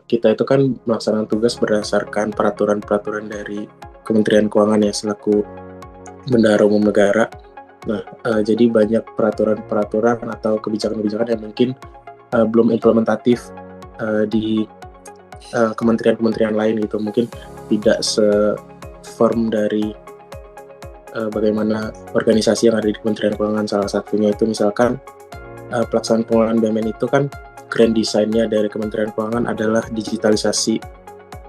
kita itu kan melaksanakan tugas berdasarkan peraturan-peraturan dari Kementerian Keuangan ya selaku Bendahara Umum Negara. Nah, jadi banyak peraturan-peraturan atau kebijakan-kebijakan yang mungkin belum implementatif di kementerian-kementerian lain gitu. Mungkin tidak se-firm dari bagaimana organisasi yang ada di Kementerian Keuangan. Salah satunya itu misalkan pelaksanaan pengelolaan BUMN itu kan grand design-nya dari Kementerian Keuangan adalah digitalisasi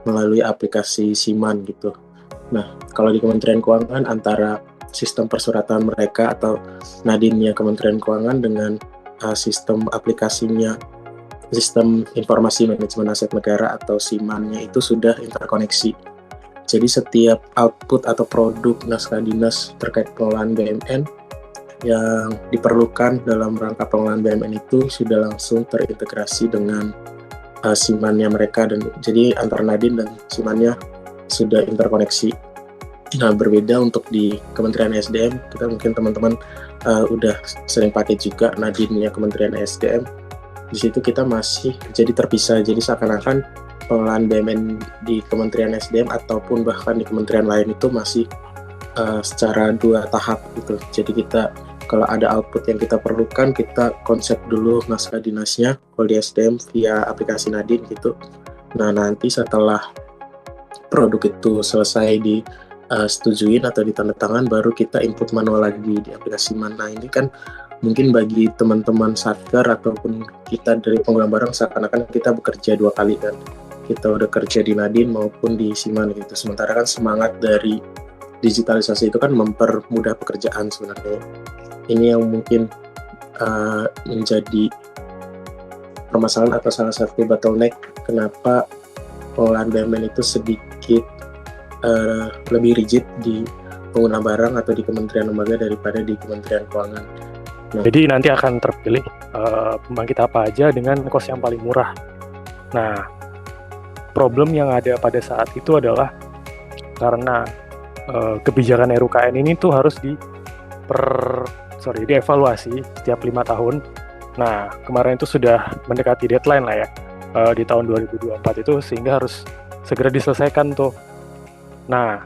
melalui aplikasi Siman gitu. Nah, kalau di Kementerian Keuangan antara sistem persuratan mereka atau Nadine-nya Kementerian Keuangan dengan sistem aplikasinya, sistem informasi manajemen aset negara atau Siman-nya itu sudah interkoneksi. Jadi setiap output atau produk naskah dinas terkait pengelolaan BUMN yang diperlukan dalam rangka pengelolaan BUMN itu sudah langsung terintegrasi dengan Siman-nya mereka, dan jadi antara Nadine dan Siman-nya sudah interkoneksi. Nah, berbeda untuk di Kementerian SDM, kita mungkin teman-teman udah sering pakai juga Nadine-nya Kementerian SDM. Di situ kita masih jadi terpisah, jadi seakan-akan pengelolaan BUMN di Kementerian SDM ataupun bahkan di kementerian lain itu masih secara dua tahap gitu. Jadi kita kalau ada output yang kita perlukan, kita konsep dulu naskah dinasnya kalau di SDM via aplikasi Nadine gitu. Nah, nanti setelah produk itu selesai disetujuin atau ditandatangan, baru kita input manual lagi di aplikasi Siman. Nah, ini kan mungkin bagi teman-teman satker ataupun kita dari pengguna barang seakan-akan kita bekerja dua kali kan. Kita udah kerja di Nadine maupun di Siman gitu. Sementara kan semangat dari digitalisasi itu kan mempermudah pekerjaan sebenarnya. Ini yang mungkin menjadi permasalahan atau salah satu bottleneck kenapa pengelolaan BUMN itu sedikit lebih rigid di pengguna barang atau di kementerian lembaga daripada di Kementerian Keuangan. Nah, jadi nanti akan terpilih pembangkit apa aja dengan kos yang paling murah. Nah, problem yang ada pada saat itu adalah karena kebijakan RUKN ini tuh harus dievaluasi setiap 5 tahun. Nah, kemarin itu sudah mendekati deadline lah ya, di tahun 2024 itu, sehingga harus segera diselesaikan tuh. Nah,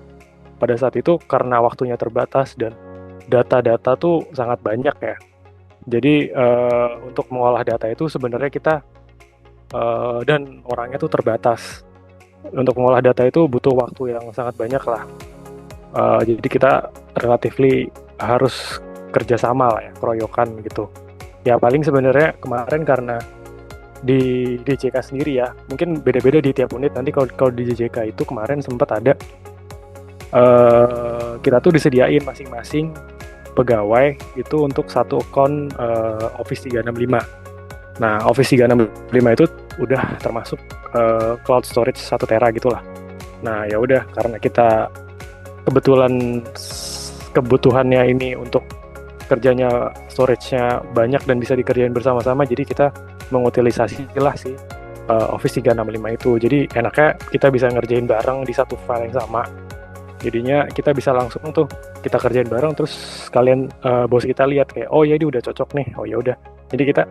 pada saat itu karena waktunya terbatas dan data-data tuh sangat banyak ya. Jadi untuk mengolah data itu sebenarnya kita dan orangnya tuh terbatas. Untuk mengolah data itu butuh waktu yang sangat banyak lah. Jadi kita relatively harus kerjasama lah ya, keroyokan gitu. Ya paling sebenarnya kemarin karena di DJK sendiri ya, mungkin beda-beda di tiap unit. Nanti kalau di DJK itu kemarin sempat ada kita tuh disediain masing-masing pegawai itu untuk satu akun Office 365. Nah, Office 365 itu udah termasuk cloud storage 1 tera gitulah. Nah, ya udah karena kita kebutuhannya ini untuk kerjanya storage-nya banyak dan bisa dikerjain bersama-sama, jadi kita mengutilisasi lah si Office 365 itu. Jadi enaknya kita bisa ngerjain bareng di satu file yang sama. Jadinya kita bisa langsung tuh kita kerjain bareng, terus kalian bos kita lihat kayak oh ya ini udah cocok nih, oh ya udah. Jadi kita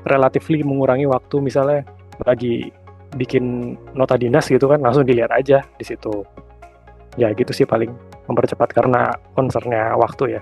relatively mengurangi waktu, misalnya lagi bikin nota dinas gitu kan, langsung dilihat aja di situ. Ya gitu sih paling mempercepat karena concernnya waktu ya.